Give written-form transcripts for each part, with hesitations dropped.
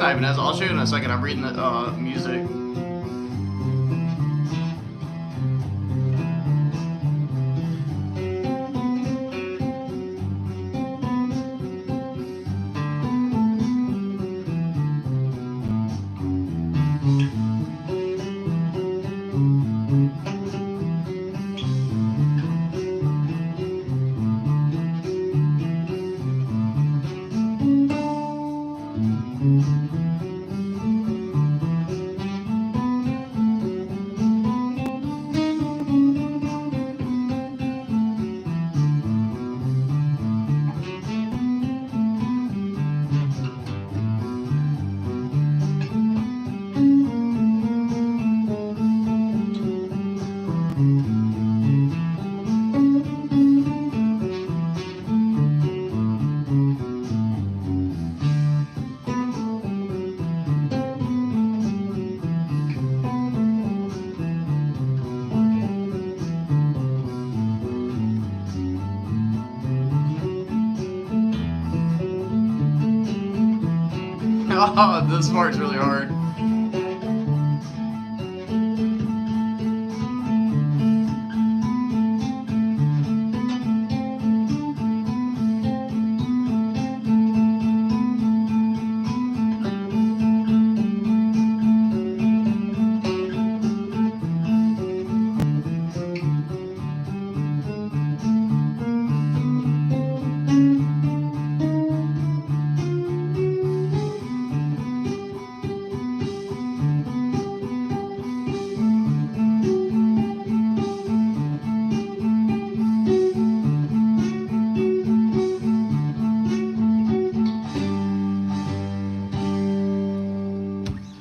an Ibanez. I'll show you in a second. I'm reading the music. Oh, this part's really hard.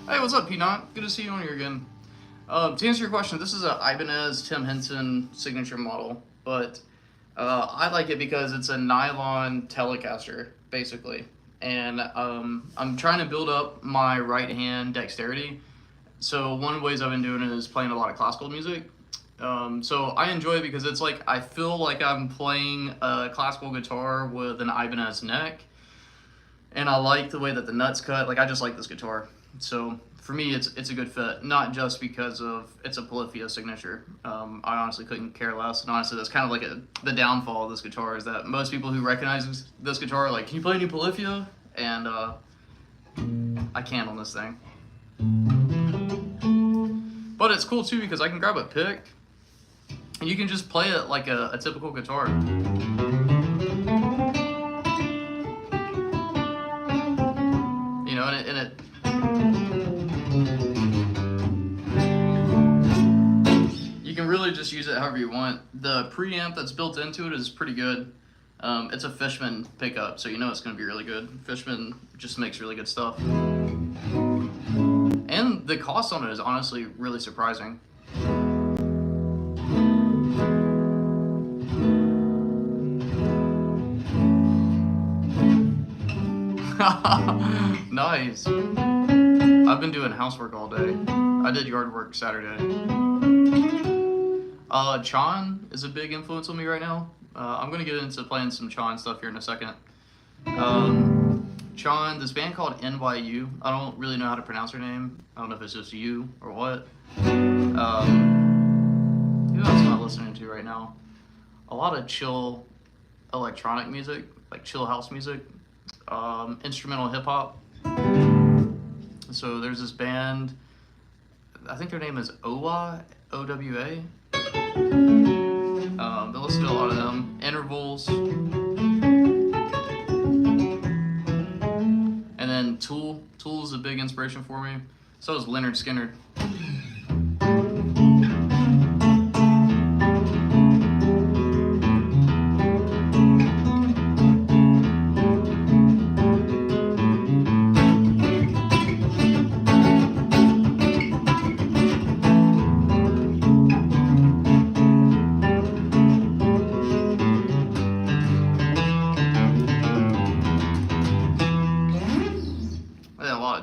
Hey, what's up, Peanut? Good to see you on here again. To answer your question, this is an Ibanez Tim Henson signature model, but I like it because it's a nylon Telecaster, basically. And I'm trying to build up my right hand dexterity. So one of the ways I've been doing it is playing a lot of classical music. So I enjoy it because it's like, I feel like I'm playing a classical guitar with an Ibanez neck. And I like the way that the nuts cut. Like, I just like this guitar. So for me, it's a good fit, not just because of it's a Polyphia signature. I honestly couldn't care less, and honestly, that's kind of like the downfall of this guitar is that most people who recognize this guitar are like, "Can you play any Polyphia?" And I can't on this thing. But it's cool too because I can grab a pick, and you can just play it like a typical guitar. You know, and it you can really just use it however you want. The preamp that's built into it is pretty good. It's a Fishman pickup, so you know it's going to be really good. Fishman just makes really good stuff. And the cost on it is honestly really surprising. Nice. I've been doing housework all day. I did yard work Saturday. Chan is a big influence on me right now. I'm gonna get into playing some Chan stuff here in a second. Chan, this band called NYU. I don't really know how to pronounce her name. I don't know if it's just you or what. Who else am I listening to right now? A lot of chill electronic music, like chill house music. Instrumental hip hop. So there's this band, I think their name is OWA, O-W-A. They listen to a lot of them. Intervals. And then Tool. Tool is a big inspiration for me. So is Leonard Skinner.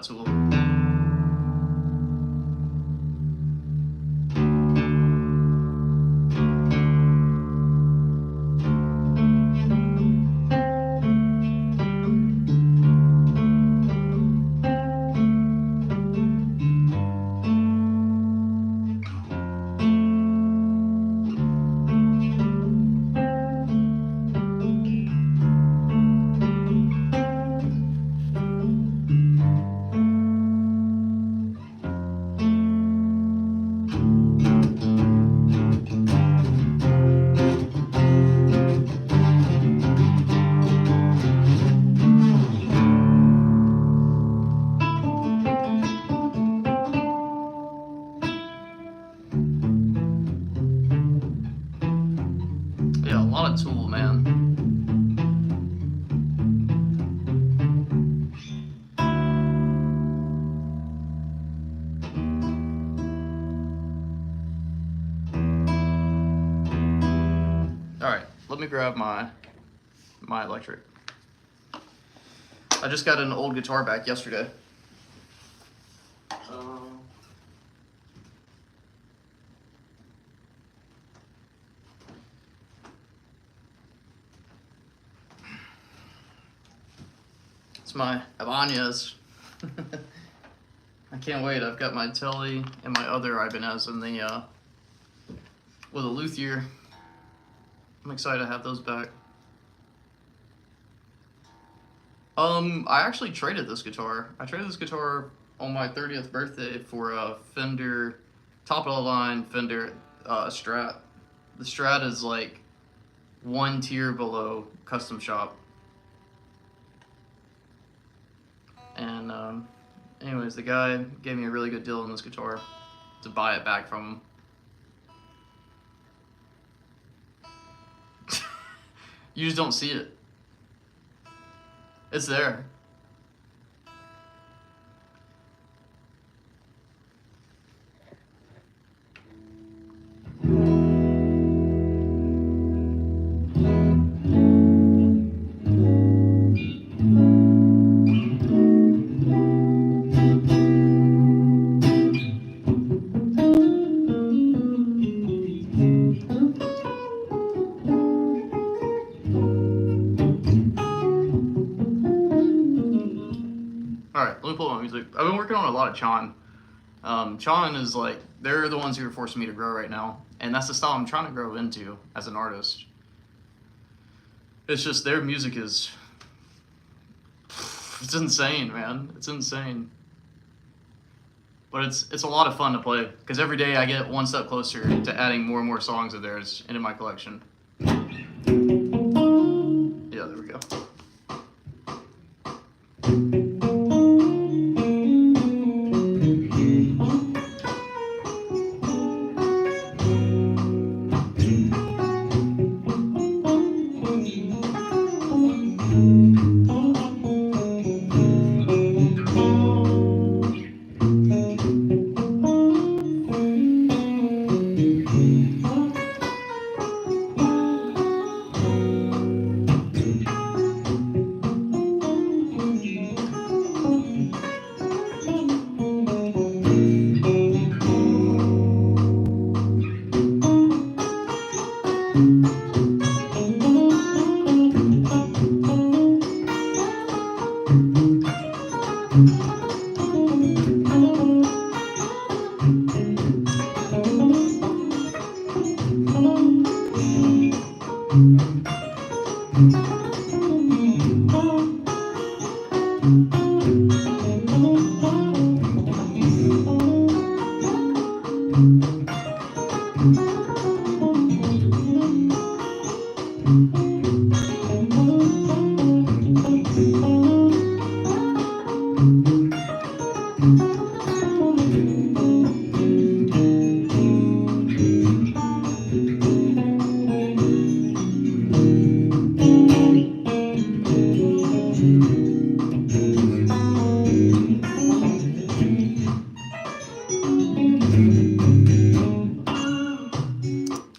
Tool. that tool, man. Alright, let me grab my electric. I just got an old guitar back yesterday. It's my Ibanez. I can't wait. I've got my Telly and my other Ibanez in the with a luthier. I'm excited to have those back. I actually traded this guitar. I traded this guitar on my 30th birthday for a Fender, top of the line Fender Strat. The Strat is like one tier below custom shop. And anyways, the guy gave me a really good deal on this guitar to buy it back from him. You just don't see it. It's there. Alright, let me pull up my music. I've been working on a lot of Chon. Chon is like, they're the ones who are forcing me to grow right now. And that's the style I'm trying to grow into as an artist. It's just their music is... It's insane, man. It's insane. But it's a lot of fun to play. Because every day I get one step closer to adding more and more songs of theirs into my collection. Yeah, there we go.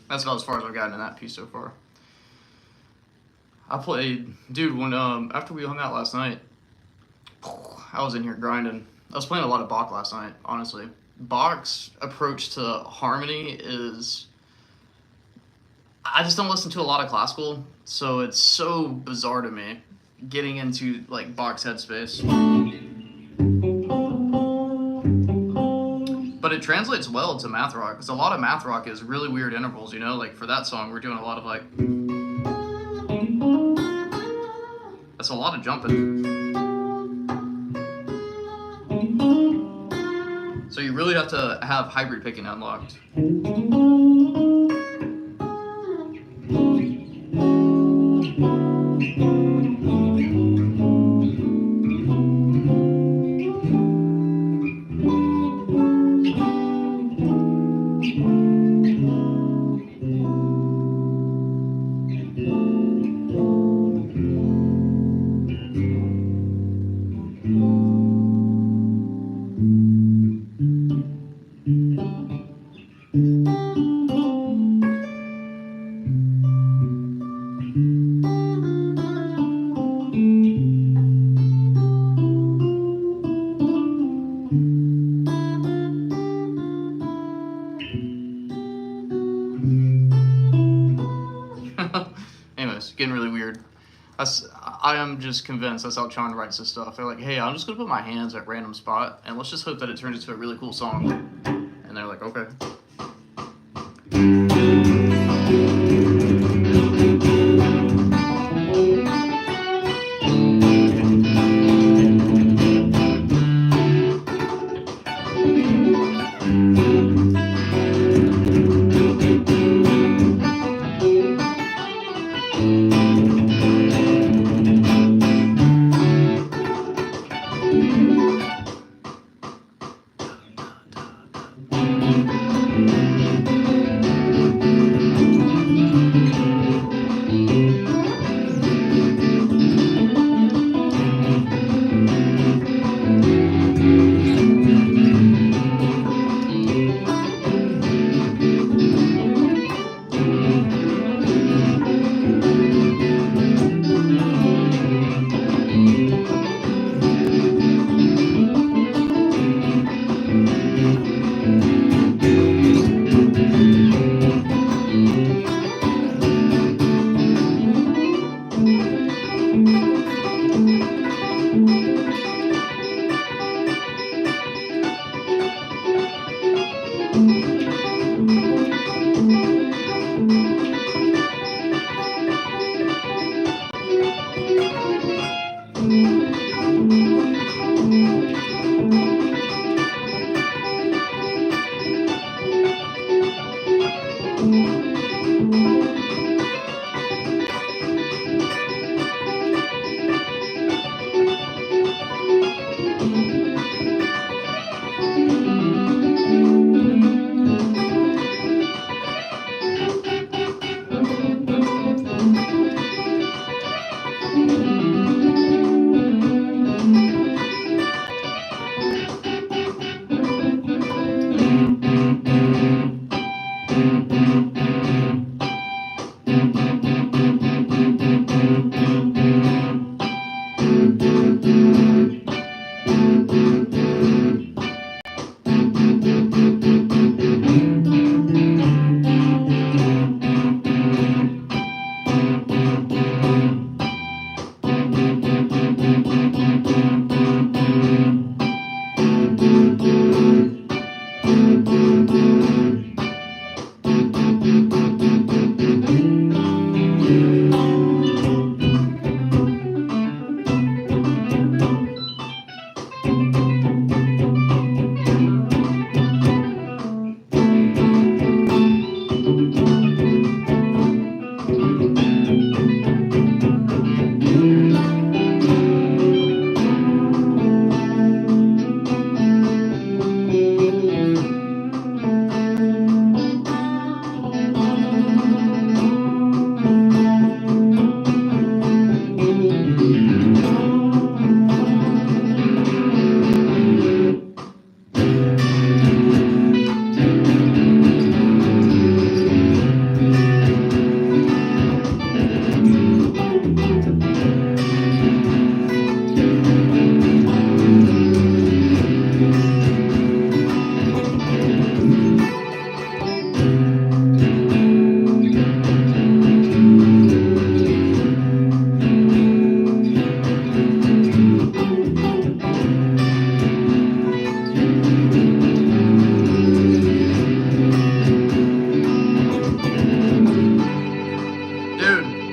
That's about as far as I've gotten in that piece so far. I played, dude, when after we hung out last night, I was in here grinding. I was playing a lot of Bach last night, honestly. Bach's approach to harmony is, I just don't listen to a lot of classical, so it's so bizarre to me getting into like Bach's headspace. But it translates well to math rock, because a lot of math rock is really weird intervals, you know? Like for that song, we're doing a lot of like... That's a lot of jumping. So you really have to have hybrid picking unlocked. I am just convinced that's how John writes his stuff. They're like, hey, I'm just gonna put my hands at random spot and let's just hope that it turns into a really cool song. And they're like, okay.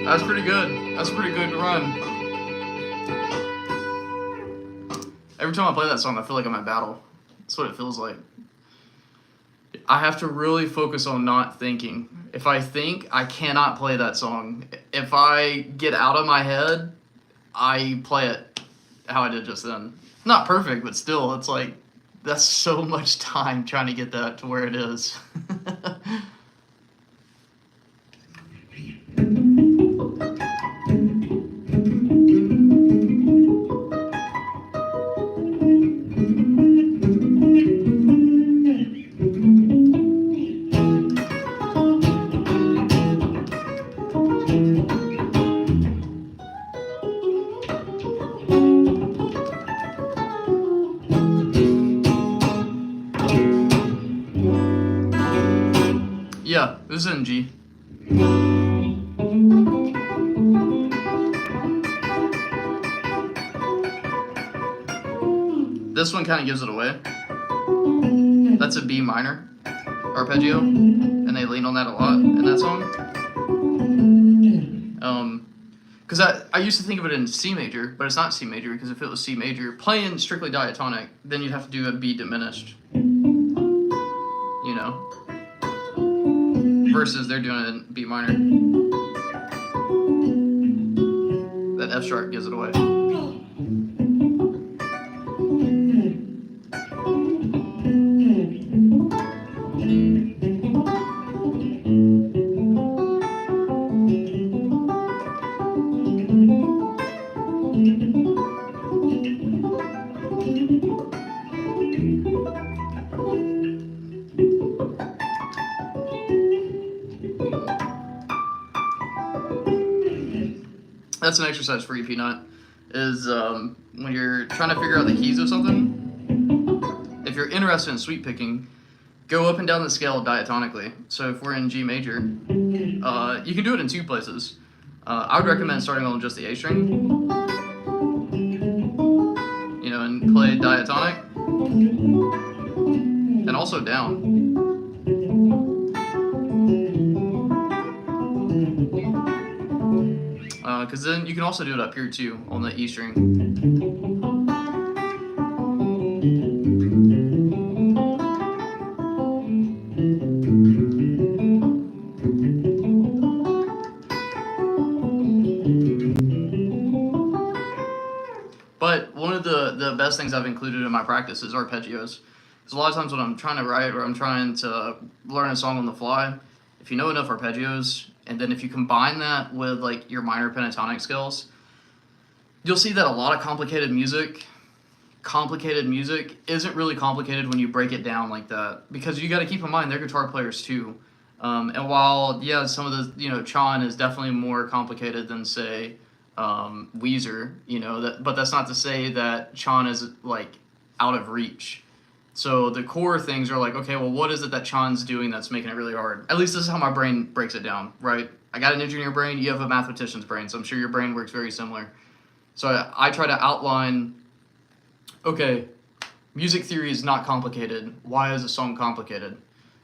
That's pretty good. That's a pretty good run. Every time I play that song, I feel like I'm at battle. That's what it feels like. I have to really focus on not thinking. If I think, I cannot play that song. If I get out of my head, I play it how I did just then. Not perfect, but still, it's like, that's so much time trying to get that to where it is. Yeah, this is in G. this one kind of gives it away. That's a B minor arpeggio, and they lean on that a lot in that song. Because I used to think of it in C major, but it's not C major, because if it was C major, playing strictly diatonic, then you'd have to do a B diminished. You know? Versus they're doing it in B minor. That F sharp gives it away. That's an exercise for you, Peanut, is when you're trying to figure out the keys of something, if you're interested in sweep picking, go up and down the scale diatonically. So if we're in G major, you can do it in 2 places. I would recommend starting on just the A string, you know, and play diatonic, and also down. Because then you can also do it up here too, on the E string. But one of the best things I've included in my practice is arpeggios. Because a lot of times when I'm trying to write or I'm trying to learn a song on the fly, if you know enough arpeggios, and then if you combine that with like your minor pentatonic scales, you'll see that a lot of complicated music isn't really complicated when you break it down like that. Because you got to keep in mind they're guitar players too. And while, yeah, some of the, you know, Chan is definitely more complicated than, say, Weezer, you know, but that's not to say that Chan is like out of reach. So the core things are like, okay, well, what is it that Chan's doing that's making it really hard? At least this is how my brain breaks it down, right? I got an engineer brain, you have a mathematician's brain, so I'm sure your brain works very similar. So I try to outline, okay, music theory is not complicated. Why is a song complicated?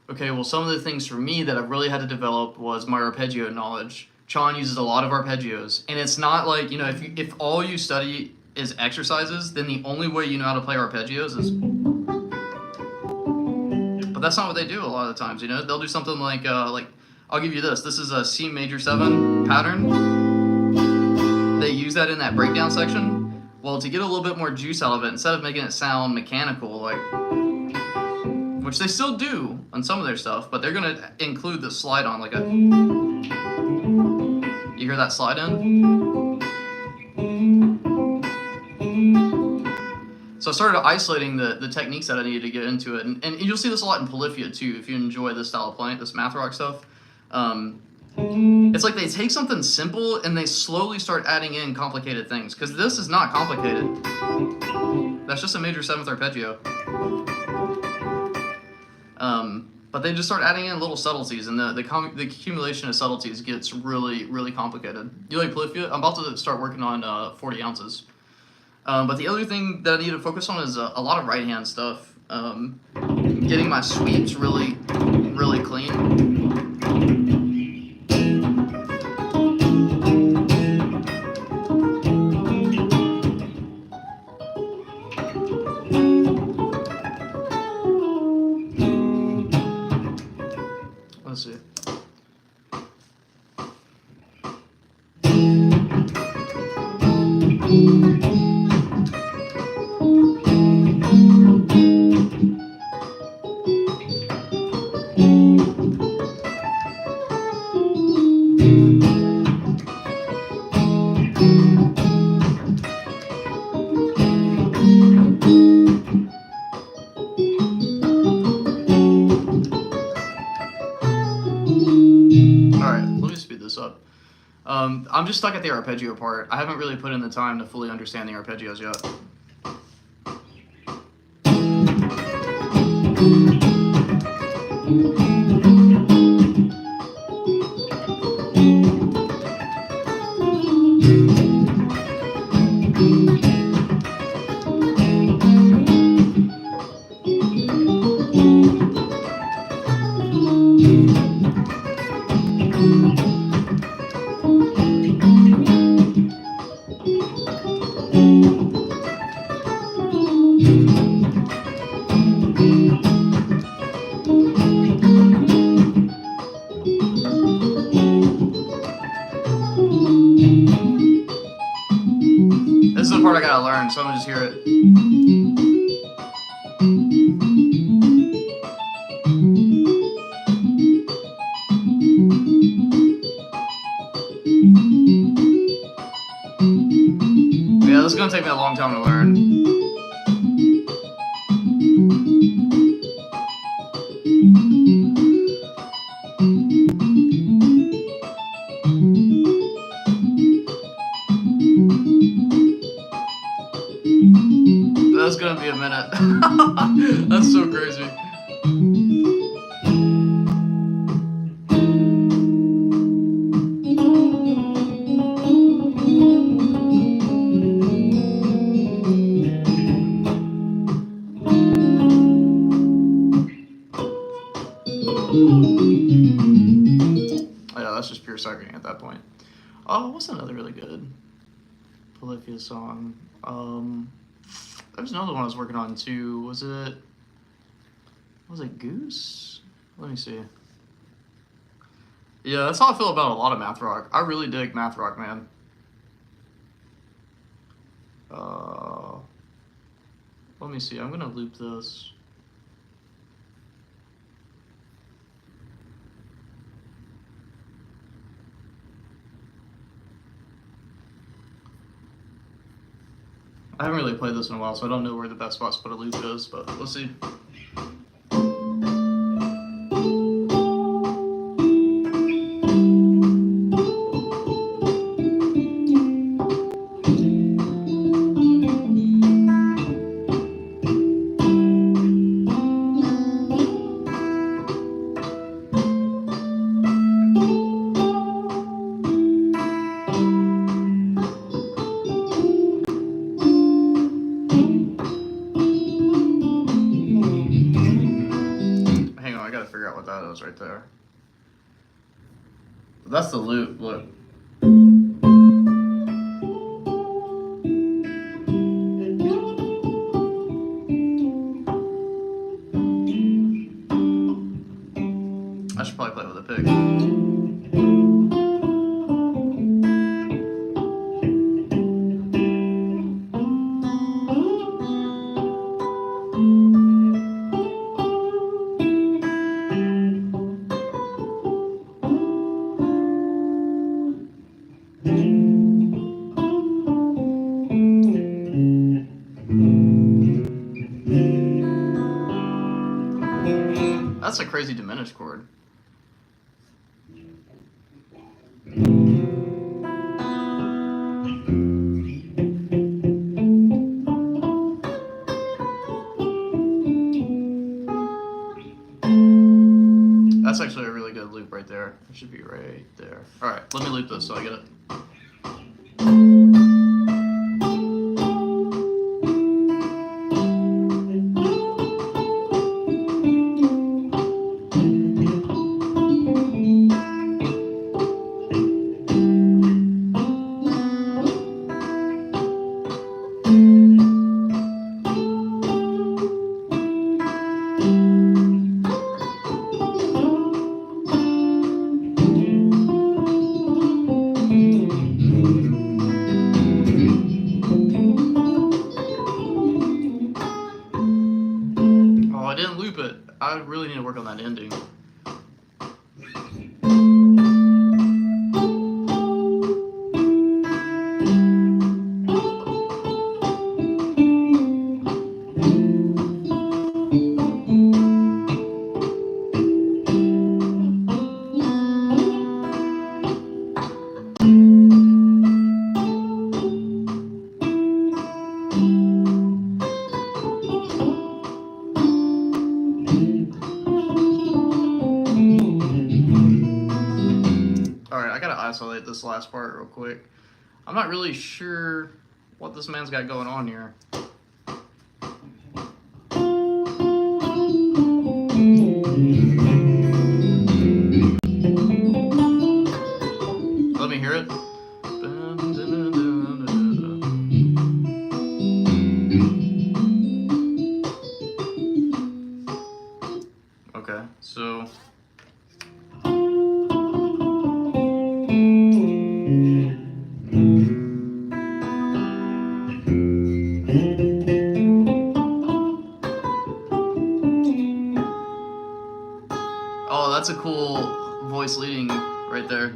Okay, well, some of the things for me that I've really had to develop was my arpeggio knowledge. Chan uses a lot of arpeggios, and it's not like, you know, if all you study is exercises, then the only way you know how to play arpeggios is... But that's not what they do a lot of the times, you know? They'll do something like I'll give you this. This is a C major 7 pattern. They use that in that breakdown section. Well, to get a little bit more juice out of it, instead of making it sound mechanical, like... Which they still do on some of their stuff, but they're going to include the slide on, like a... You hear that slide in? So I started isolating the techniques that I needed to get into it. And you'll see this a lot in Polyphia, too, if you enjoy this style of playing, this math rock stuff. It's like they take something simple and they slowly start adding in complicated things. Because this is not complicated. That's just a major 7th arpeggio. But they just start adding in little subtleties, and the accumulation of subtleties gets really, really complicated. You like Polyphia? I'm about to start working on 40 ounces. But the other thing that I need to focus on is a lot of right-hand stuff. Getting my sweeps really, really clean. Let's see. Up. I'm just stuck at the arpeggio part. I haven't really put in the time to fully understand the arpeggios yet. gotta learn, so I'm gonna just hear it. Yeah, this is gonna take me a long time to learn. That's gonna be a minute. That's so crazy. Yeah, that's just pure sucking at that point. Oh, what's another really good Polyphia song? There's another one I was working on too. Was it Goose? Let me see. Yeah, that's how I feel about a lot of math rock. I really dig math rock, man. Let me see. I'm gonna loop this. I haven't really played this in a while, so I don't know where the best spot to put a loop is, but let's see. Right there. That's the loop, look. I should probably play with a pick. That's a crazy diminished chord. That's actually a really good loop right there. It should be right there. Alright, let me loop this so I get it. I really need to work on that ending. Isolate this last part real quick. I'm not really sure what this man's got going on here. Let me hear it. Okay, so that's a cool voice leading right there.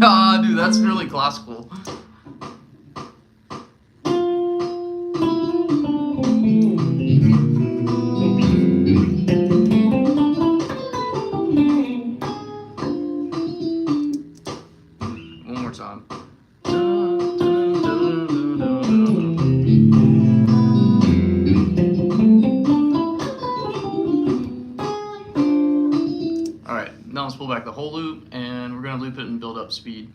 Ah, dude, that's really classical. One more time. Alright, now let's pull back the whole loop, and we're going to loop it and build up speed.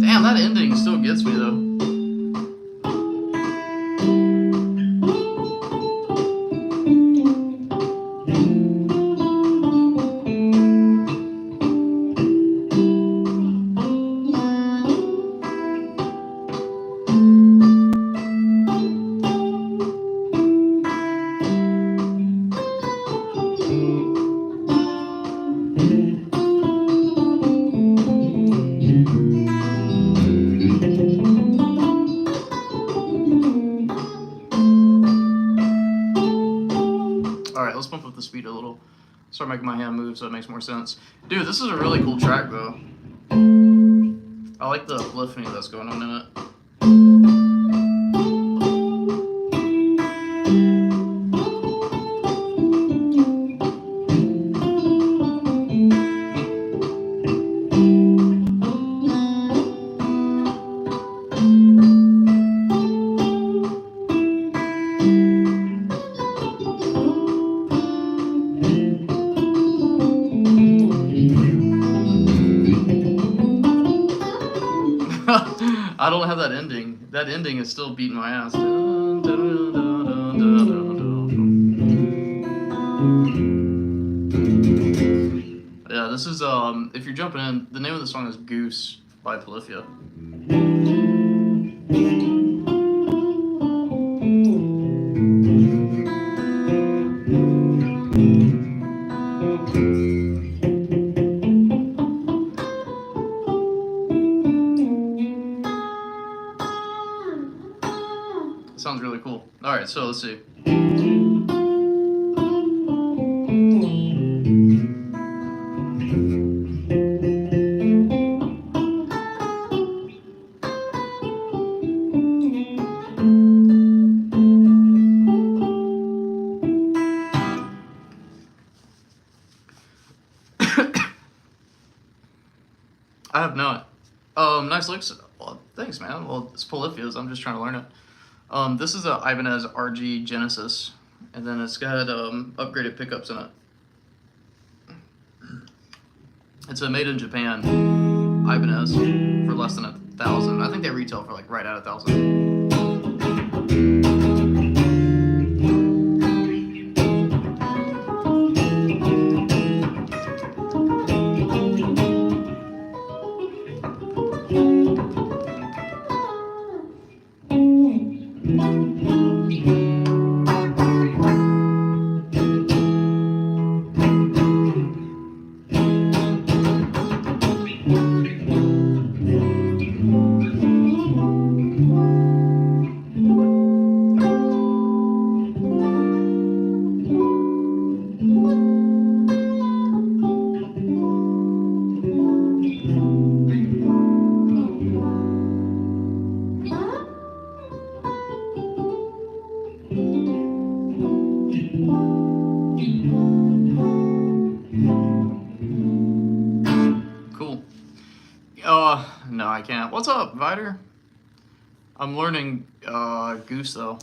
Damn, that ending still gets me though. Alright, let's bump up the speed a little. Start making my hand move so it makes more sense. Dude, this is a really cool track though. I like the polyphony that's going on in it. I don't have that ending. That ending is still beating my ass. Yeah, this is if you're jumping in, the name of the song is Goose by Polyphia. Sounds really cool. Alright, so let's see. I have not. Nice licks. Well, thanks, man. Well, it's Polyphia's. I'm just trying to learn it. This is a Ibanez RG Genesis, and then it's got upgraded pickups in it. It's a made in Japan Ibanez for less than $1,000. I think they retail for like right at $1,000. Cool. No, I can't. What's up, Vider? I'm learning Goose though.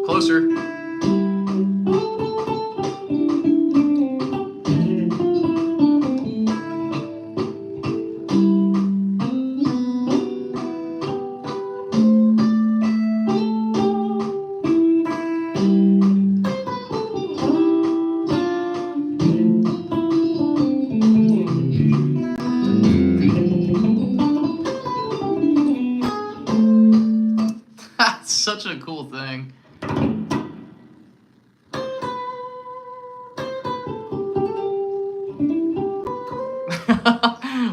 Closer. That's such a cool thing.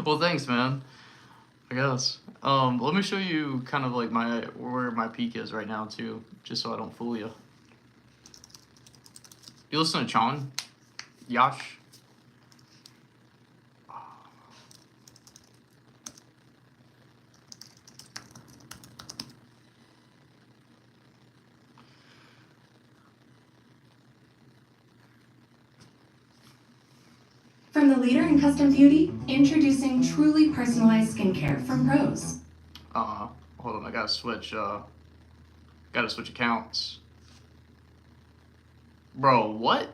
Well, thanks, man. I guess. Let me show you kind of like where my peak is right now too, just so I don't fool you. You listen to Chan? Yash? From the leader in custom beauty, introducing truly personalized skincare from Rose. Hold on, I gotta switch accounts. Bro, what?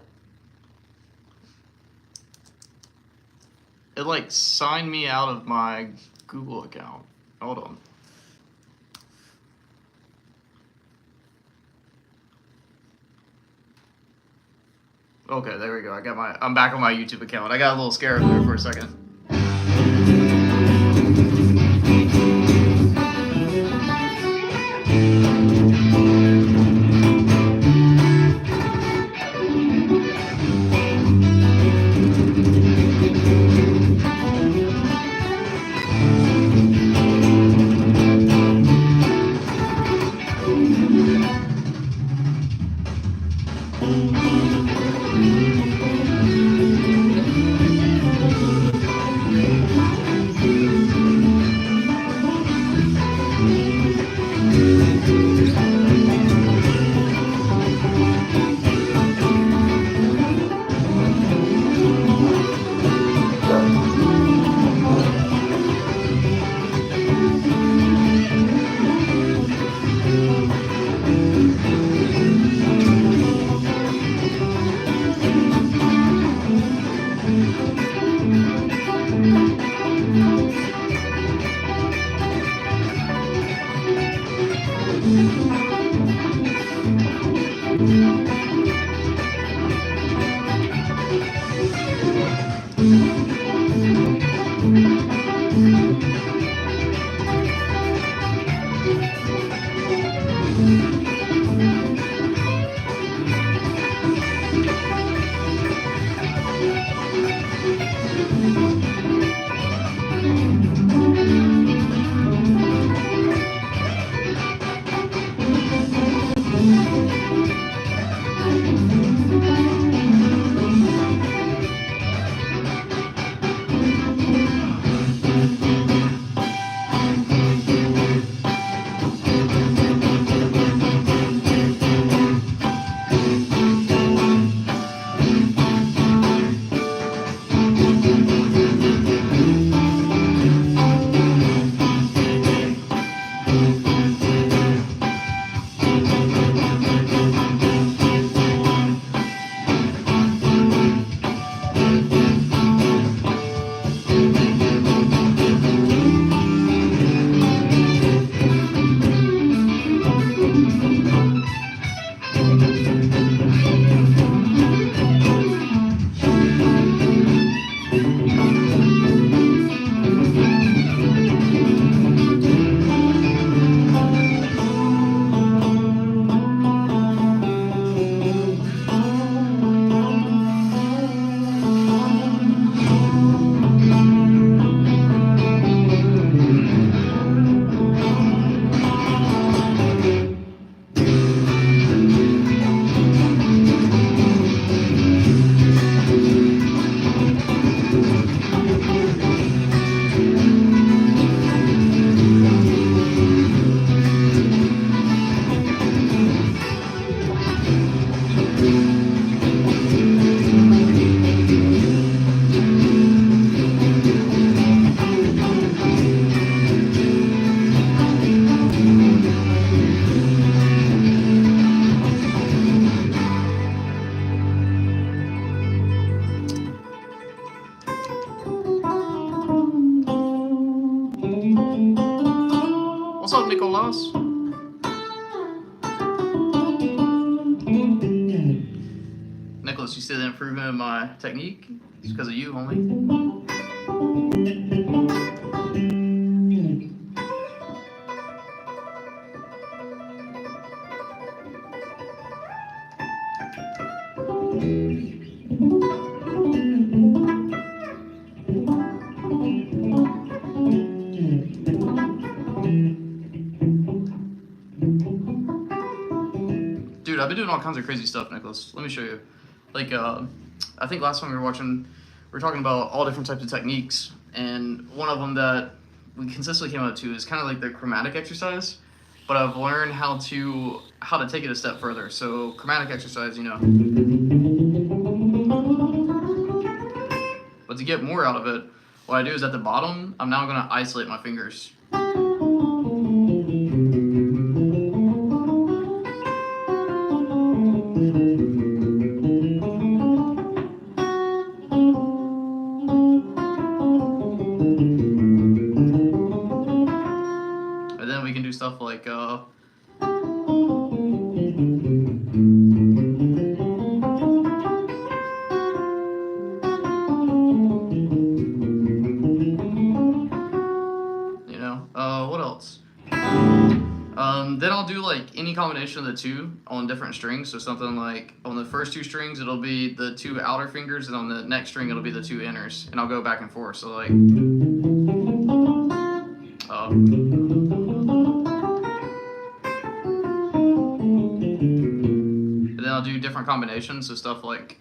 It like signed me out of my Google account. Hold on. Okay, there we go. I'm back on my YouTube account. I got a little scared there for a second. up, Nicolas? Nicholas, you see the improvement in my technique? It's because of you, homie. Dude, I've been doing all kinds of crazy stuff, Nicholas. Let me show you. Like, I think last time we were talking about all different types of techniques, and one of them that we consistently came up to is kind of like the chromatic exercise, but I've learned how to take it a step further. So chromatic exercise, you know. But to get more out of it, what I do is at the bottom, I'm now going to isolate my fingers. And then we can do stuff like what else? Then I'll do like any combination of the two on different strings. So something like on the first two strings, it'll be the two outer fingers, and on the next string, it'll be the two inners, and I'll go back and forth. So like, and then I'll do different combinations. So stuff like.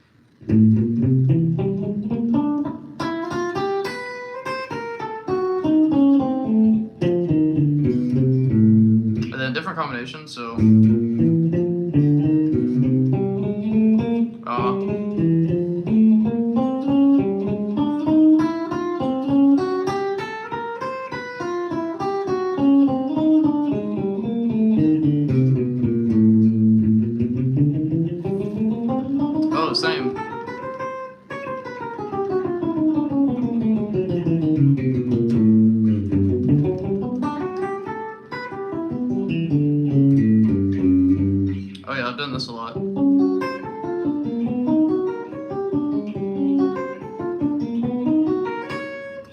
Different combinations, so same. Oh yeah, I've done this a lot.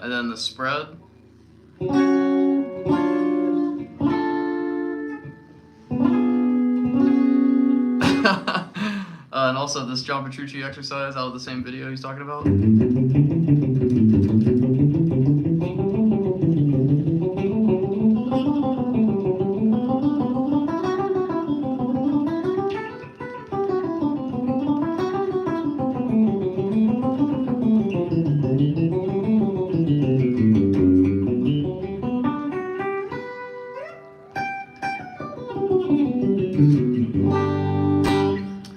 And then the spread. And also this John Petrucci exercise out of the same video he's talking about.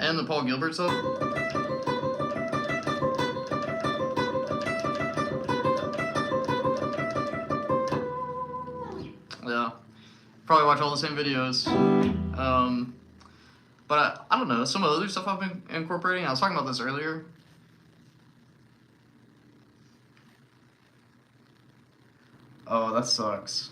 And the Paul Gilbert stuff. Yeah, probably watch all the same videos. But I don't know, some of the other stuff I've been incorporating. I was talking about this earlier. Oh, that sucks.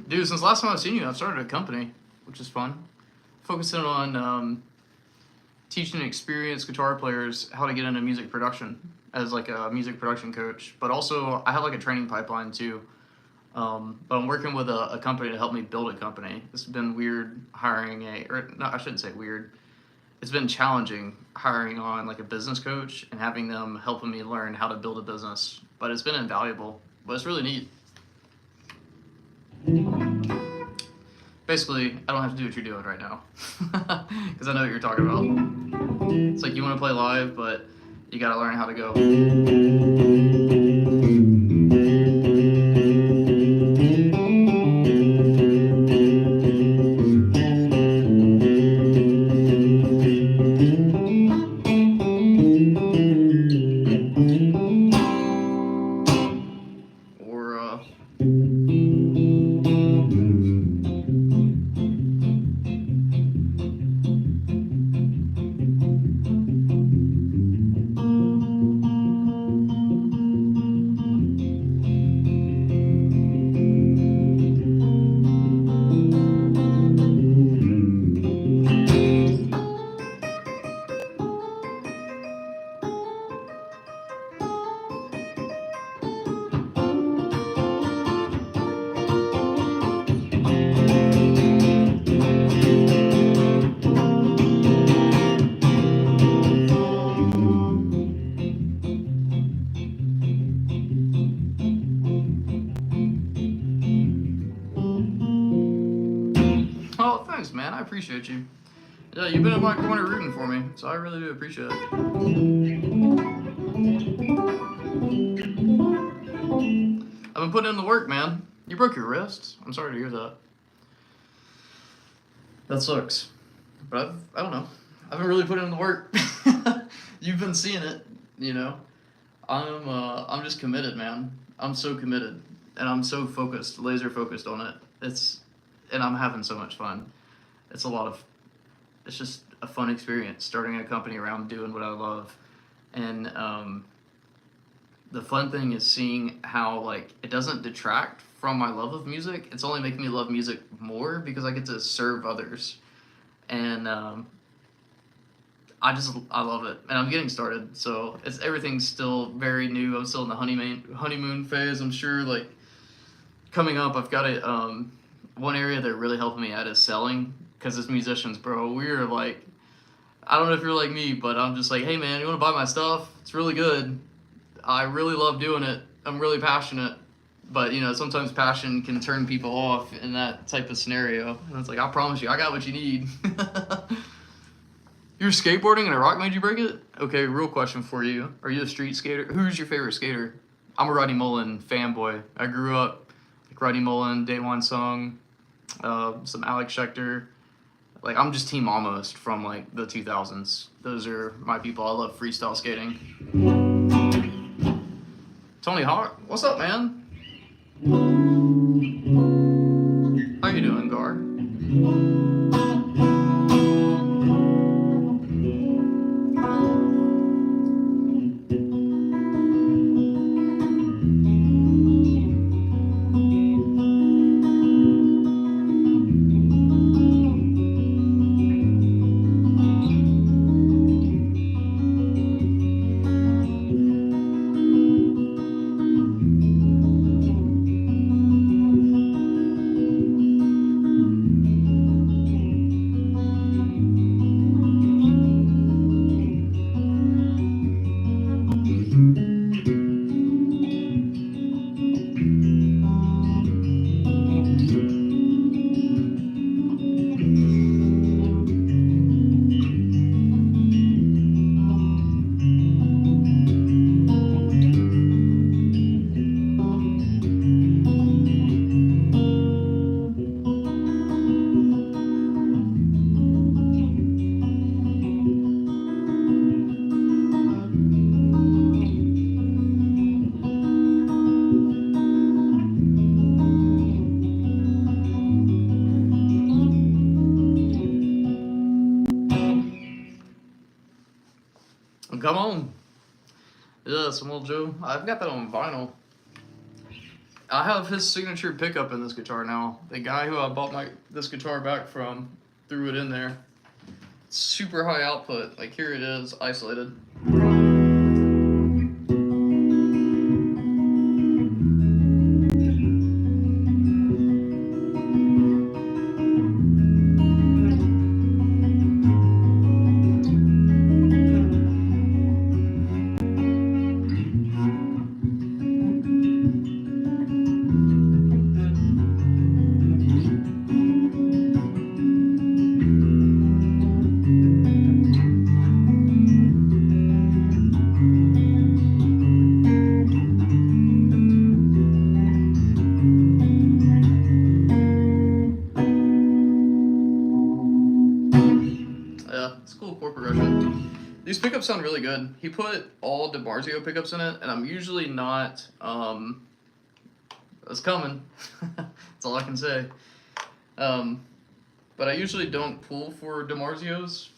Dude, since last time I've seen you, I've started a company, which is fun. Focusing on teaching experienced guitar players how to get into music production as like a music production coach. But also, I have like a training pipeline too. But I'm working with a company to help me build a company. It's been weird hiring I shouldn't say weird. It's been challenging hiring on like a business coach and having them helping me learn how to build a business. But it's been invaluable. But it's really neat. Basically, I don't have to do what you're doing right now. Because I know what you're talking about. It's like you want to play live, but you got to learn how to go. appreciate you. Yeah, you've been in my corner rooting for me, so I really do appreciate it. I've been putting in the work, man. You broke your wrist. I'm sorry to hear that. That sucks. But I don't know. I've been really putting in the work. You've been seeing it, you know. I'm just committed, man. I'm so committed, and I'm so focused, laser focused on it. And I'm having so much fun. It's just a fun experience starting a company around doing what I love, and the fun thing is seeing how like it doesn't detract from my love of music. It's only making me love music more because I get to serve others, and I love it, and I'm getting started. So everything's still very new. I'm still in the honeymoon phase. I'm sure like coming up, I've got a one area that really helping me out is selling, because as musicians, bro, we're like, I don't know if you're like me, but I'm just like, hey man, you want to buy my stuff? It's really good. I really love doing it. I'm really passionate, but you know, sometimes passion can turn people off in that type of scenario. And it's like, I promise you, I got what you need. You're skateboarding and a rock made you break it? Okay, real question for you. Are you a street skater? Who's your favorite skater? I'm a Rodney Mullen fanboy. I grew up like Rodney Mullen, Day One Song, some Alex Schechter. Like, I'm just Team Almost from like the 2000s. Those are my people. I love freestyle skating. Tony Hawk, what's up, man? How you doing, Gar? Come on. Yeah, some old Joe. I've got that on vinyl. I have his signature pickup in this guitar now. The guy who I bought this guitar back from threw it in there. Super high output. Like, here it is, isolated. These pickups sound really good. He put all DiMarzio pickups in it, and I'm usually not, it's coming. That's all I can say. But I usually don't pull for DiMarzios.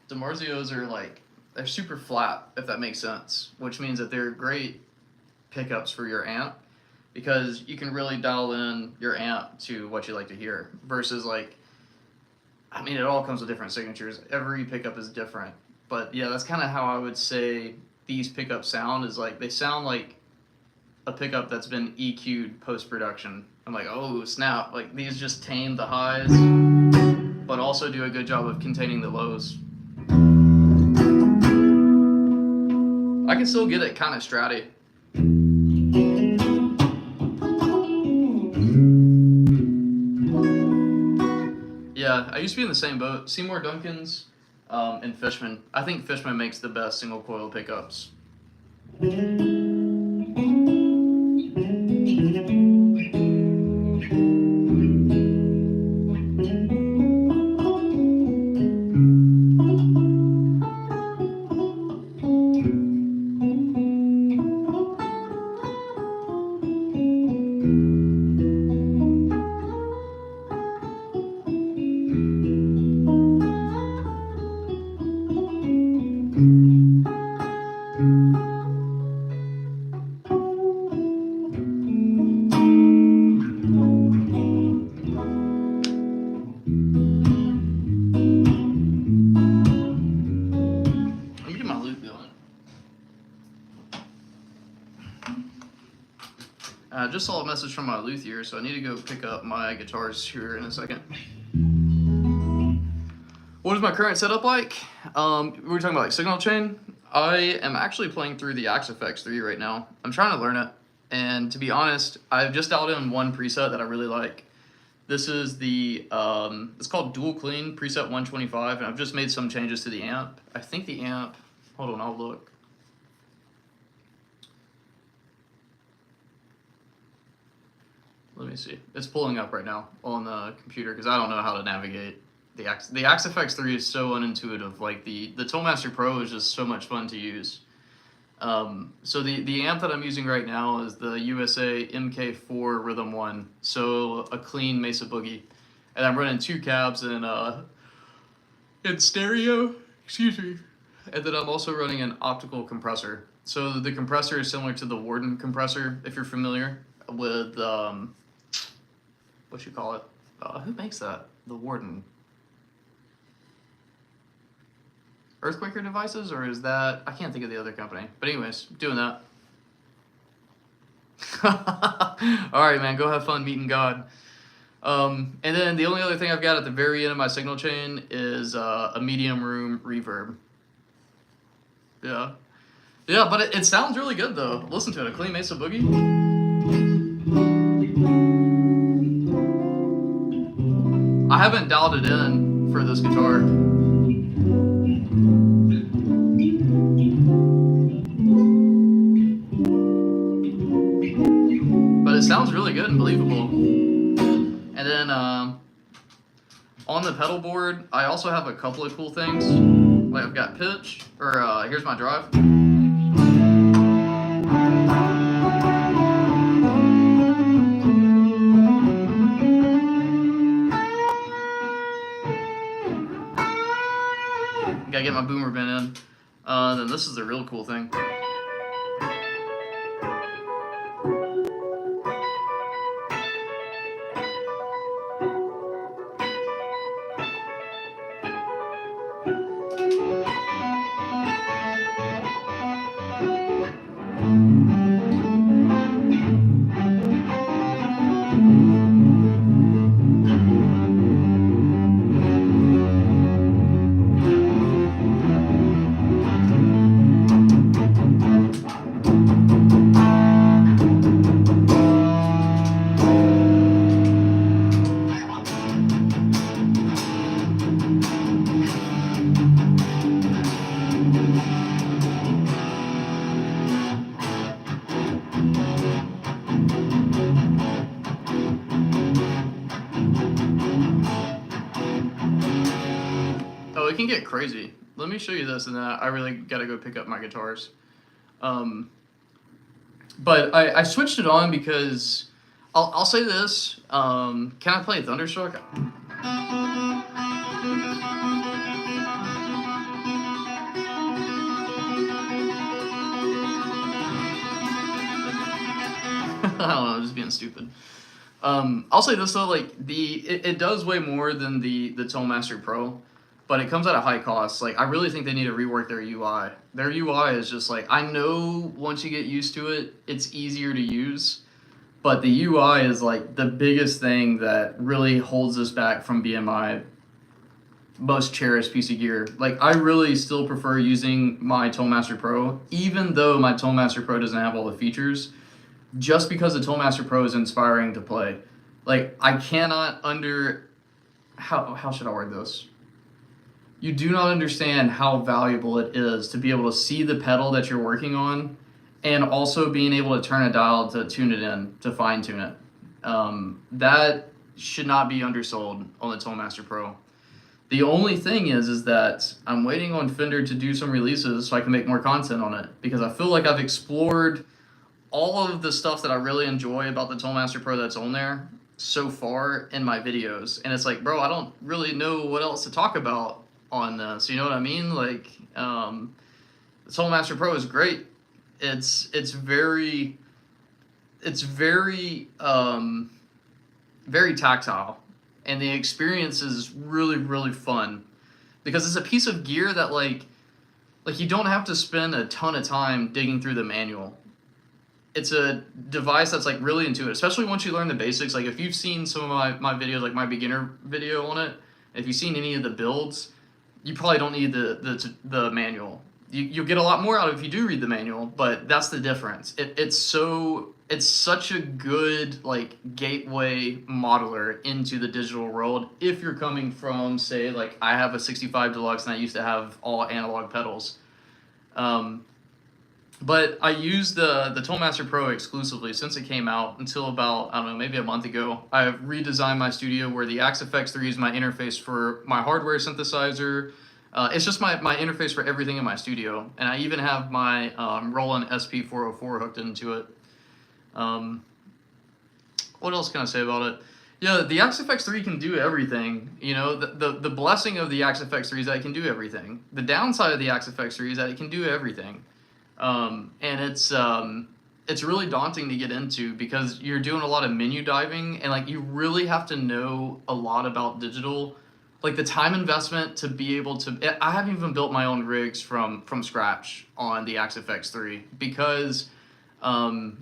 DiMarzios are like, they're super flat, if that makes sense, which means that they're great pickups for your amp, because you can really dial in your amp to what you like to hear, versus like, I mean, it all comes with different signatures. Every pickup is different. But yeah, that's kind of how I would say these pickups sound, is like, they sound like a pickup that's been EQ'd post-production. I'm like, oh snap, like these just tame the highs, but also do a good job of containing the lows. I can still get it kind of stratty. Yeah, I I used to be in the same boat. Seymour Duncan's and Fishman. I think Fishman makes the best single coil pickups. I just saw a message from my luthier, so I need to go pick up my guitars here in a second. What is my current setup like? We were talking about like signal chain. I am actually playing through the Axe-Fx 3 right now. I'm trying to learn it, and to be honest, I've just dialed in one preset that I really like. This is the, it's called Dual Clean Preset 125, and I've just made some changes to the amp. I think the amp, hold on, I'll look. Let me see. It's pulling up right now on the computer because I don't know how to navigate the Axe-Fx 3 is so unintuitive. Like the Toolmaster Pro is just so much fun to use. So the amp that I'm using right now is the USA MK4 Rhythm 1. So a clean Mesa Boogie, and I'm running 2 cabs in stereo. Excuse me. And then I'm also running an optical compressor. So the compressor is similar to the Warden compressor, if you're familiar with what you call it. Who makes that? The Warden. Earthquaker Devices, or is that, I can't think of the other company. But anyways, doing that. Alright, man, go have fun meeting God. And then the only other thing I've got at the very end of my signal chain is a medium room reverb. Yeah. Yeah, but it sounds really good though. Listen to it, a clean Mesa Boogie. I haven't dialed it in for this guitar. But it sounds really good and believable. And then on the pedal board, I also have a couple of cool things. Like I've got pitch, or here's my drive. Gotta get my boomer bin in. Then this is the real cool thing. It can get crazy. Let me show you this, and then I really gotta go pick up my guitars. But I switched it on because I'll say this. Can I play Thunderstruck? I don't know, I'm just being stupid. I'll say this though, like it does way more than the Toolmaster Pro. But it comes at a high cost. Like, I really think they need to rework their UI. Their UI is just like, I know once you get used to it, it's easier to use. But the UI is like the biggest thing that really holds us back from being my most cherished piece of gear. Like, I really still prefer using my Toolmaster Pro, even though my Toolmaster Pro doesn't have all the features, just because the Toolmaster Pro is inspiring to play. Like, I cannot how should I word this? You do not understand how valuable it is to be able to see the pedal that you're working on, and also being able to turn a dial to tune it in, to fine tune it. That should not be undersold on the Toolmaster Pro. The only thing is that I'm waiting on Fender to do some releases so I can make more content on it, because I feel like I've explored all of the stuff that I really enjoy about the Toolmaster Pro that's on there so far in my videos. And it's like, bro, I don't really know what else to talk about on this. You know what I mean? Like, the Toolmaster Pro is great. It's very very tactile, and the experience is really, really fun, because it's a piece of gear that like you don't have to spend a ton of time digging through the manual. It's a device that's like really intuitive, especially once you learn the basics. Like if you've seen some of my videos, like my beginner video on it, if you've seen any of the builds, you probably don't need the manual. You'll get a lot more out of it if you do read the manual, but that's the difference. It's such a good like gateway modeler into the digital world if you're coming from, say, like I have a 65 Deluxe and I used to have all analog pedals. But I used the Toolmaster Pro exclusively since it came out until about, I don't know, maybe a month ago. I've redesigned my studio where the AXFX3 is my interface for my hardware synthesizer. It's just my interface for everything in my studio. And I even have my Roland SP404 hooked into it. What else can I say about it? Yeah, the AXFX3 can do everything. You know, the blessing of the AXFX3 is that it can do everything. The downside of the AXFX3 is that it can do everything. And it's really daunting to get into, because you're doing a lot of menu diving, and like you really have to know a lot about digital. Like the time investment to be able to, I haven't even built my own rigs from scratch on the AXFX3, because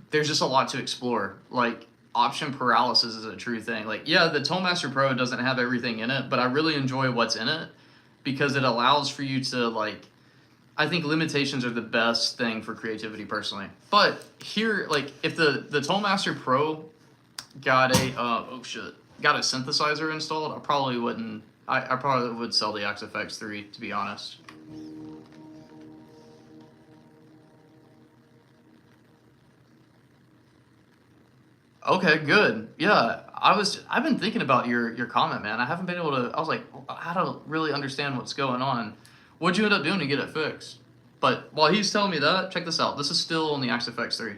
there's just a lot to explore. Like option paralysis is a true thing. Like, yeah, the Toolmaster Pro doesn't have everything in it, but I really enjoy what's in it, because it allows for you to like, I think limitations are the best thing for creativity personally. But here, like if the Toolmaster Pro got a, got a synthesizer installed, I probably wouldn't. I probably would sell the AXFX3, to be honest. Okay, good. Yeah, I've been thinking about your comment, man. I haven't been able to. I was like, I don't really understand what's going on. What'd you end up doing to get it fixed? But while he's telling me that, check this out. This is still on the AXFX3.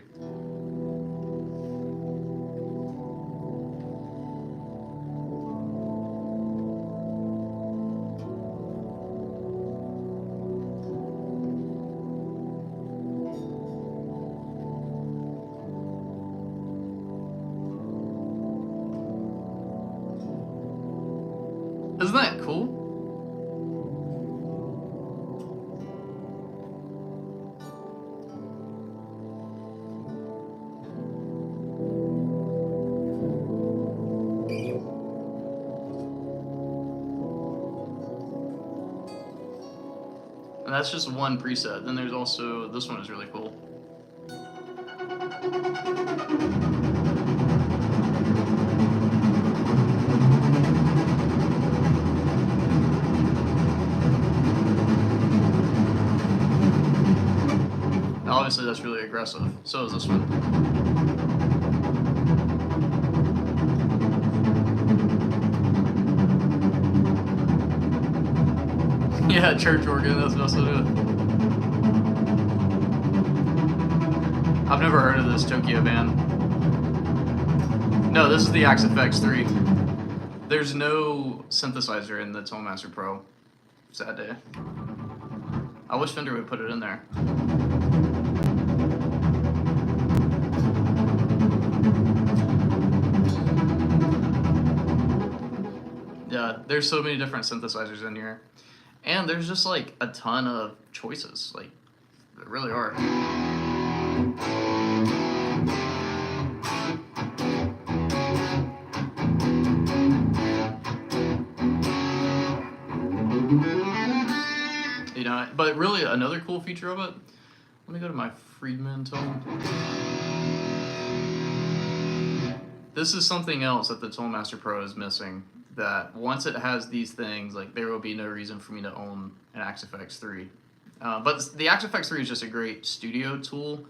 Isn't that cool? And that's just one preset. Then there's also, this one is really cool. Now, obviously that's really aggressive. So is this one. Yeah, church organ, that's also it. I've never heard of this Tokyo band. No, this is the AXFX3. There's no synthesizer in the Toolmaster Pro. Sad day. I wish Fender would put it in there. Yeah, there's so many different synthesizers in here. And there's just like a ton of choices. Like, there really are. You know, but really another cool feature of it, let me go to my Friedman tone. This is something else that the Toolmaster Pro is missing that once it has these things, like there will be no reason for me to own an Axe-FX 3. But the Axe-FX 3 is just a great studio tool.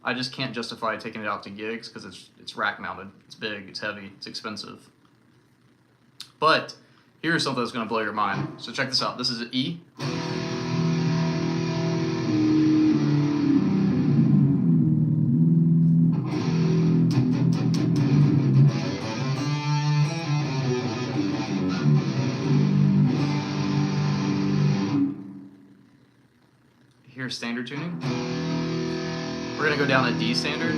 I just can't justify taking it out to gigs because it's rack mounted, it's big, it's heavy, it's expensive. But here's something that's going to blow your mind. So check this out. This is an E. Here's standard tuning. We're going to go down to D standard.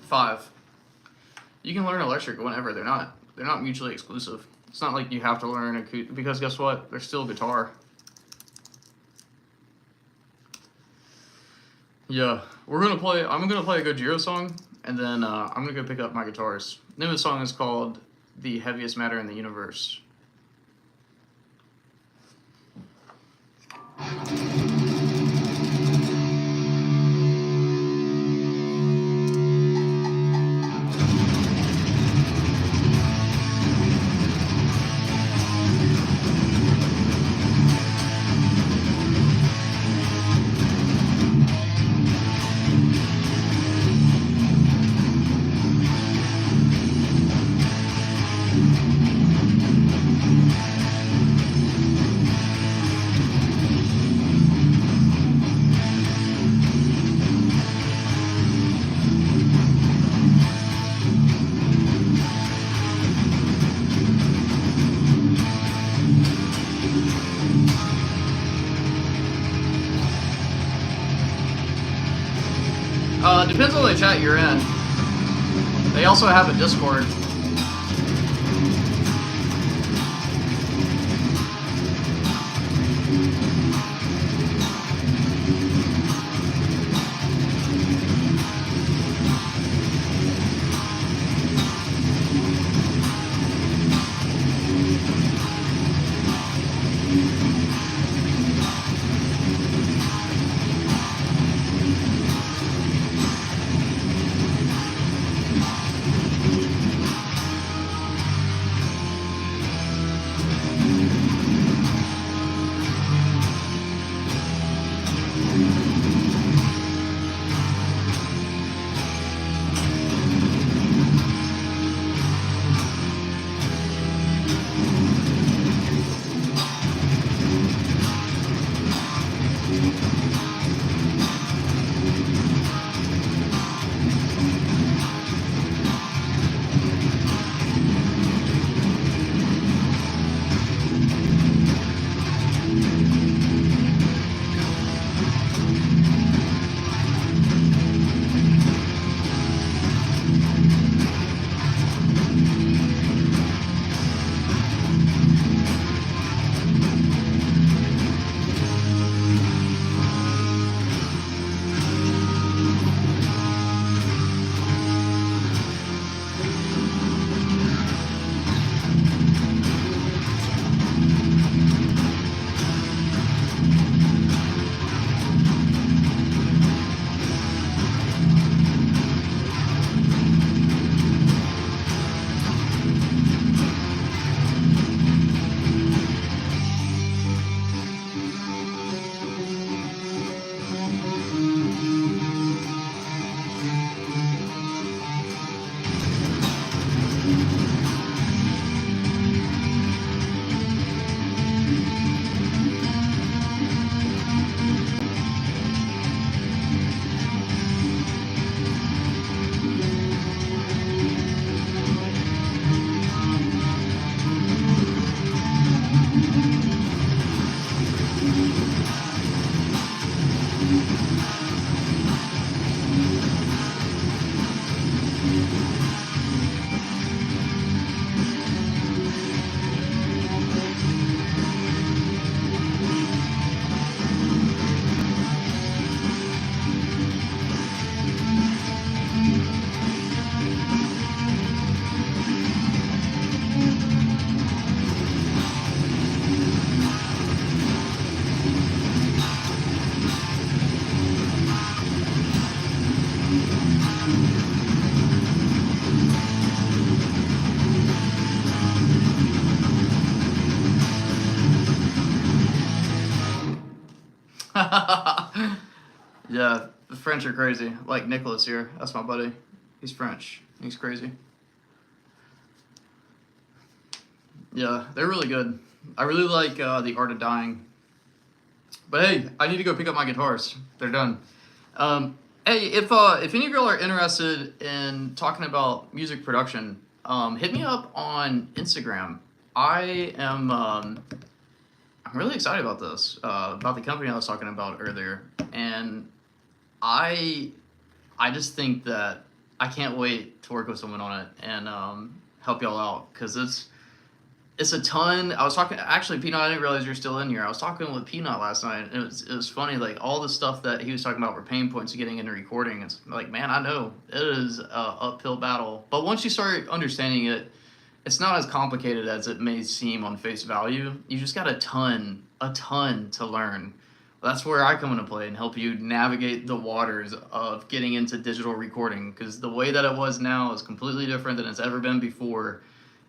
Five. You can learn electric whenever. They're not mutually exclusive. It's not like you have to learn acoustic, because guess what? They're still guitar. Yeah, I'm gonna play a Gojira song, and then I'm gonna go pick up my guitars. The name of the song is called "The Heaviest Matter in the Universe." Depends on the chat you're in. They also have a Discord. Yeah, the French are crazy. Like Nicholas here, that's my buddy. He's French. He's crazy. Yeah, they're really good. I really like The Art of Dying. But hey, I need to go pick up my guitars. They're done. Hey, if any of y'all are interested in talking about music production, hit me up on Instagram. I'm really excited about this, about the company I was talking about earlier, and I I just think that I can't wait to work with someone on it and help y'all out because it's a ton. I was talking actually, Peanut. I didn't realize you're still in here. I was talking with Peanut last night. And it was funny, like all the stuff that he was talking about were pain points of getting into recording. It's like, man, I know it is a uphill battle, but once you start understanding it, it's not as complicated as it may seem on face value. You just got a ton to learn. That's where I come into play and help you navigate the waters of getting into digital recording because the way that it was now is completely different than it's ever been before.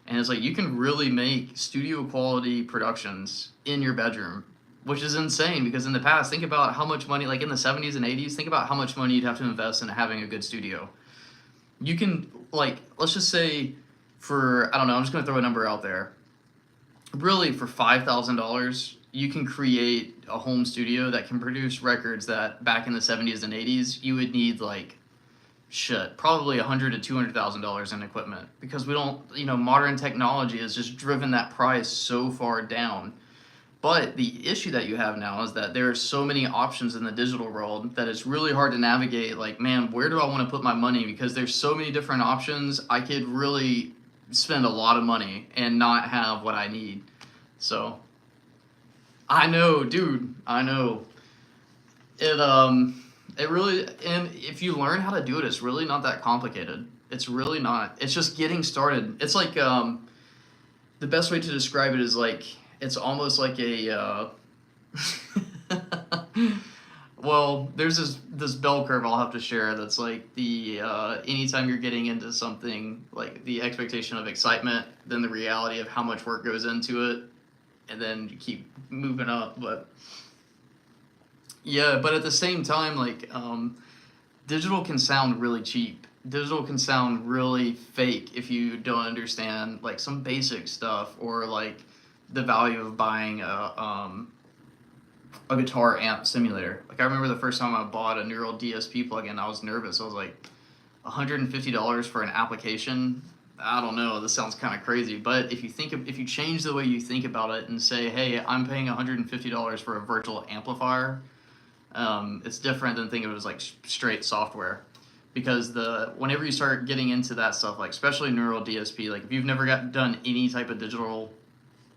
And it's like you can really make studio quality productions in your bedroom, which is insane because in the past, think about how much money, like in the 70s and 80s, think about how much money you'd have to invest in having a good studio. You can, like, let's just say for, I don't know, I'm just going to throw a number out there. Really, for $5,000, you can create a home studio that can produce records that back in the 70s and 80s, you would need like probably $100,000 to $200,000 in equipment because we don't, modern technology has just driven that price so far down. But the issue that you have now is that there are so many options in the digital world that it's really hard to navigate. Like, man, where do I want to put my money? Because there's so many different options. I could really spend a lot of money and not have what I need. So, I know, dude. I know. It really, and if you learn how to do it, it's really not that complicated. It's really not. It's just getting started. It's like the best way to describe it is like it's almost like a well, there's this bell curve I'll have to share that's like the anytime you're getting into something like the expectation of excitement, then the reality of how much work goes into it, and then you keep moving up, but yeah, but at the same time, like, digital can sound really cheap. Digital can sound really fake if you don't understand like some basic stuff or like the value of buying a guitar amp simulator. Like I remember the first time I bought a Neural DSP plugin, I was nervous. I was like, $150 for an application. I don't know. This sounds kind of crazy, but if you change the way you think about it and say, hey, I'm paying $150 for a virtual amplifier. It's different than thinking of it as like straight software because whenever you start getting into that stuff, like especially Neural DSP, like if you've never done any type of digital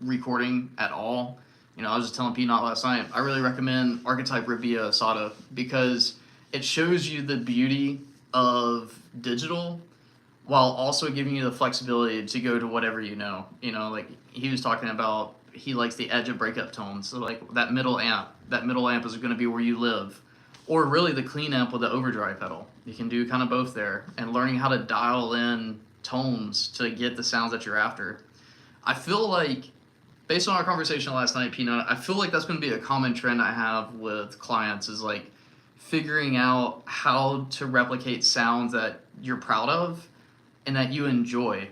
recording at all, I was just telling Peanut last night, I really recommend Archetype Revia SATA because it shows you the beauty of digital while also giving you the flexibility to go to whatever like he was talking about, he likes the edge of breakup tones. So like that middle amp is going to be where you live, or really the clean amp with the overdrive pedal. You can do kind of both there, and learning how to dial in tones to get the sounds that you're after. I feel like, based on our conversation last night, Peanut, I feel like that's going to be a common trend I have with clients is like figuring out how to replicate sounds that you're proud of and that you enjoy.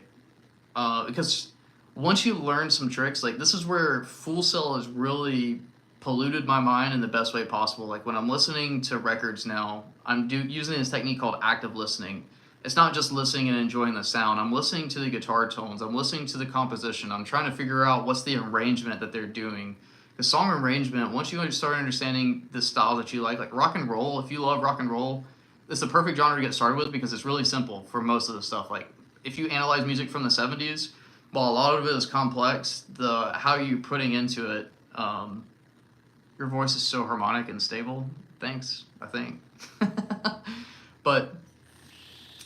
Because once you learn some tricks, like this is where Full Sail has really polluted my mind in the best way possible. Like when I'm listening to records now, I'm using this technique called active listening. It's not just listening and enjoying the sound. I'm listening to the guitar tones. I'm listening to the composition. I'm trying to figure out what's the arrangement that they're doing. The song arrangement, once you start understanding the style that you like rock and roll, if you love rock and roll, it's the perfect genre to get started with because it's really simple for most of the stuff. Like if you analyze music from the 70s, while a lot of it is complex, how you're putting into it, your voice is so harmonic and stable. Thanks, I think. But,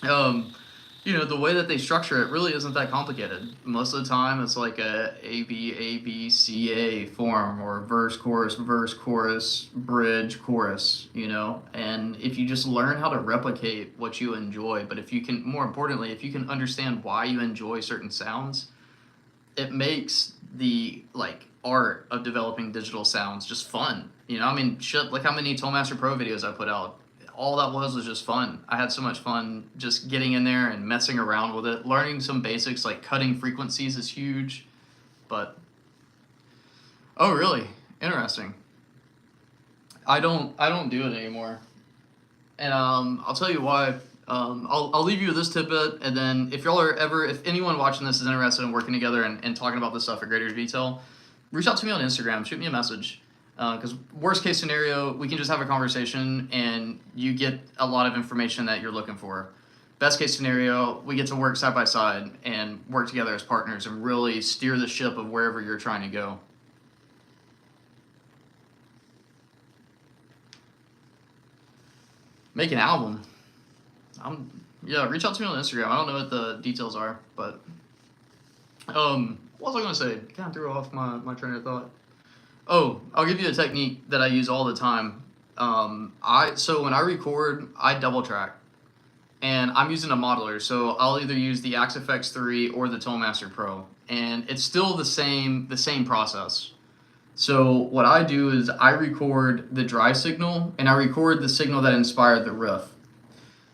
the way that they structure it really isn't that complicated. Most of the time, it's like A, B, C, A form, or verse, chorus, bridge, chorus, And if you just learn how to replicate what you enjoy, but more importantly, if you can understand why you enjoy certain sounds, it makes the art of developing digital sounds just fun. I mean, shit, like how many Tollmaster Pro videos I put out. All that was just fun. I had so much fun just getting in there and messing around with it. Learning some basics like cutting frequencies is huge. But, oh really? Interesting. I don't do it anymore. And I'll tell you why. I'll leave you with this tidbit, and then if y'all are ever, if anyone watching this is interested in working together and talking about this stuff in greater detail, reach out to me on Instagram, shoot me a message. Because worst case scenario, we can just have a conversation and you get a lot of information that you're looking for. Best case scenario, we get to work side by side and work together as partners and really steer the ship of wherever you're trying to go. Make an album. Yeah, reach out to me on Instagram. I don't know what the details are, but what was I gonna say? Kind of threw off my train of thought. Oh, I'll give you a technique that I use all the time. So when I record, I double track, and I'm using a modeler. So I'll either use the Axe FX3 or the Tollmaster Pro, and it's still the same process. So what I do is I record the dry signal, and I record the signal that inspired the riff.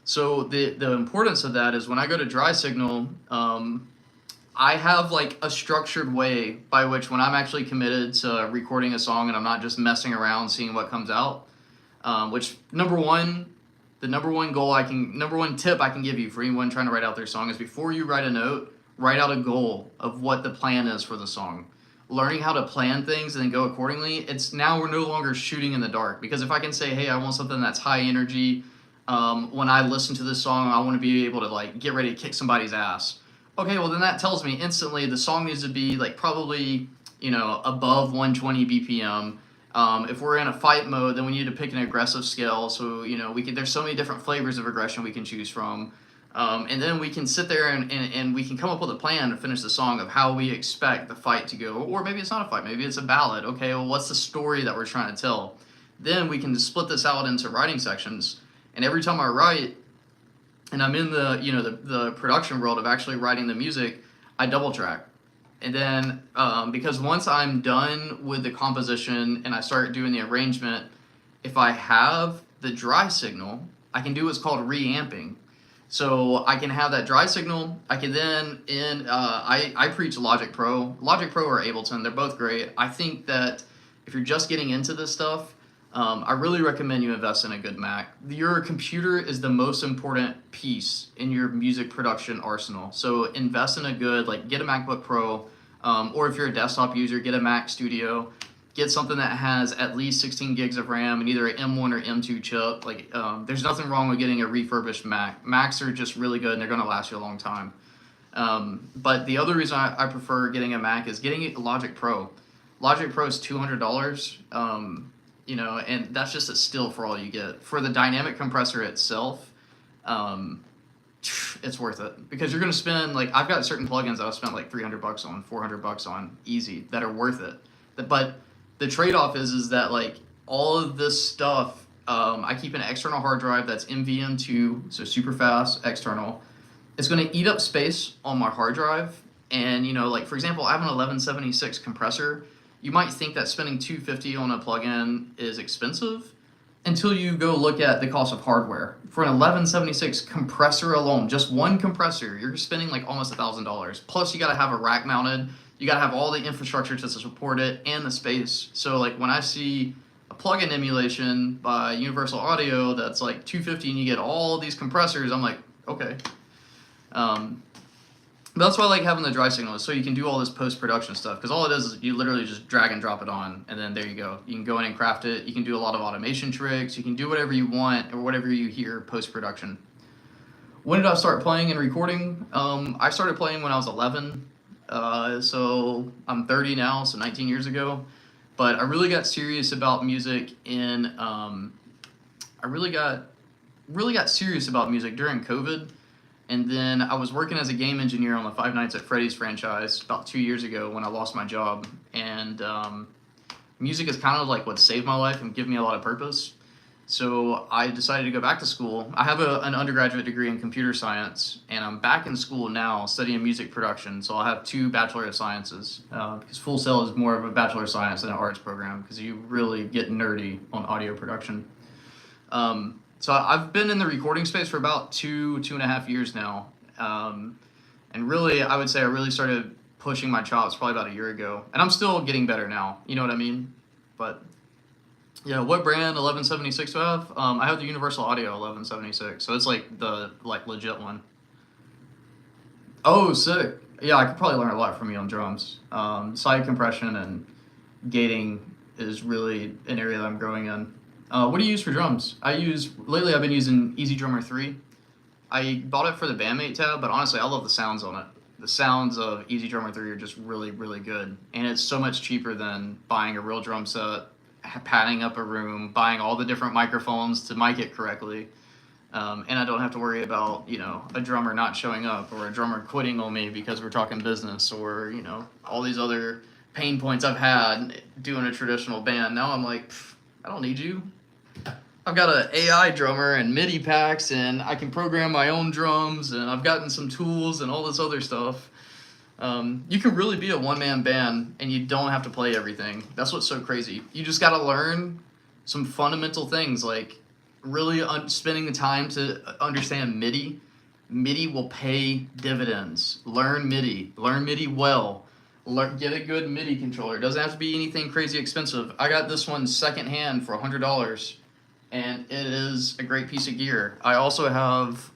So the importance of that is when I go to dry signal, I have like a structured way by which when I'm actually committed to recording a song and I'm not just messing around seeing what comes out, which the number one tip I can give you for anyone trying to write out their song is before you write a note, write out a goal of what the plan is for the song. Learning how to plan things and then go accordingly, it's now we're no longer shooting in the dark, because if I can say, hey, I want something that's high energy, when I listen to this song, I want to be able to like get ready to kick somebody's ass. Okay, well then that tells me instantly the song needs to be like probably, above 120 BPM. If we're in a fight mode, then we need to pick an aggressive scale. So, there's so many different flavors of aggression we can choose from. And then we can sit there and we can come up with a plan to finish the song of how we expect the fight to go. Or maybe it's not a fight, maybe it's a ballad. Okay, well what's the story that we're trying to tell? Then we can split this out into writing sections. And every time I write, and I'm in the production world of actually writing the music, I double track. And then because once I'm done with the composition and I start doing the arrangement, if I have the dry signal, I can do what's called reamping. So I can have that dry signal. I can then I preach Logic Pro or Ableton. They're both great. I think that if you're just getting into this stuff, I really recommend you invest in a good Mac. Your computer is the most important piece in your music production arsenal. So invest in a good, get a MacBook Pro, or if you're a desktop user, get a Mac Studio. Get something that has at least 16 gigs of RAM and either an M1 or M2 chip. There's nothing wrong with getting a refurbished Mac. Macs are just really good and they're going to last you a long time. But the other reason I prefer getting a Mac is getting a Logic Pro. Logic Pro is $200. And that's just a steal for all you get. For the dynamic compressor itself, it's worth it, because you're going to spend, I've got certain plugins that I've spent like $300 on, $400 on, easy, that are worth it. But the trade-off is that all of this stuff, I keep an external hard drive that's NVMe2, so super fast, external. It's going to eat up space on my hard drive. And, for example, I have an 1176 compressor. You might think that spending $250 on a plugin is expensive until you go look at the cost of hardware. For an 1176 compressor alone, just one compressor, you're spending almost $1,000. Plus you got to have a rack mounted. You got to have all the infrastructure to support it and the space. So when I see a plugin emulation by Universal Audio that's $250 and you get all these compressors, I'm like, okay. But that's why I like having the dry signal, so you can do all this post-production stuff, because all it is you literally just drag and drop it on, and then there you go. You can go in and craft it. You can do a lot of automation tricks. You can do whatever you want or whatever you hear post-production. When did I start playing and recording? I started playing when I was 11. So I'm 30 now, so 19 years ago. But I really got serious about music serious about music during COVID. And then I was working as a game engineer on the Five Nights at Freddy's franchise about 2 years ago when I lost my job. And music is kind of what saved my life and given me a lot of purpose. So I decided to go back to school. I have an undergraduate degree in computer science, and I'm back in school now studying music production. So I'll have 2 Bachelor of Sciences, because Full Sail is more of a Bachelor of Science than an arts program, because you really get nerdy on audio production. So I've been in the recording space for about 2.5 years now. And really, I would say I really started pushing my chops probably about a year ago. And I'm still getting better now, you know what I mean? But yeah, what brand 1176 do I have? I have the Universal Audio 1176, so it's like the legit one. Oh, sick. Yeah, I could probably learn a lot from you on drums. Side compression and gating is really an area that I'm growing in. What do you use for drums? Lately I've been using Easy Drummer 3. I bought it for the bandmate tab, but honestly I love the sounds on it. The sounds of Easy Drummer 3 are just really, really good. And it's so much cheaper than buying a real drum set, padding up a room, buying all the different microphones to mic it correctly. And I don't have to worry about, a drummer not showing up or a drummer quitting on me because we're talking business or, all these other pain points I've had doing a traditional band. Now I'm like, I don't need you. I've got an AI drummer and MIDI packs, and I can program my own drums, and I've gotten some tools and all this other stuff. You can really be a one-man band, and you don't have to play everything. That's what's so crazy. You just got to learn some fundamental things, like really spending the time to understand MIDI. MIDI will pay dividends. Learn MIDI. Learn MIDI well. Get a good MIDI controller. It doesn't have to be anything crazy expensive. I got this one secondhand for $100. And it is a great piece of gear. I also have,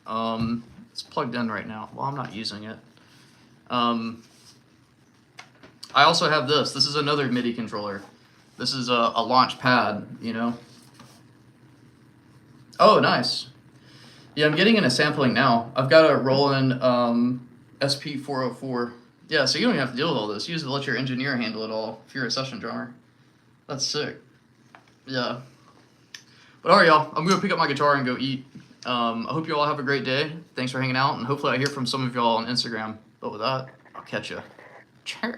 it's plugged in right now. Well, I'm not using it. I also have this. This is another MIDI controller. This is a launch pad, Oh, nice. Yeah, I'm getting into sampling now. I've got a Roland SP404. Yeah, so you don't even have to deal with all this. You just let your engineer handle it all if you're a session drummer. That's sick. Yeah. But all right, y'all, I'm going to pick up my guitar and go eat. I hope you all have a great day. Thanks for hanging out, and hopefully I hear from some of y'all on Instagram. But with that, I'll catch you. Ciao.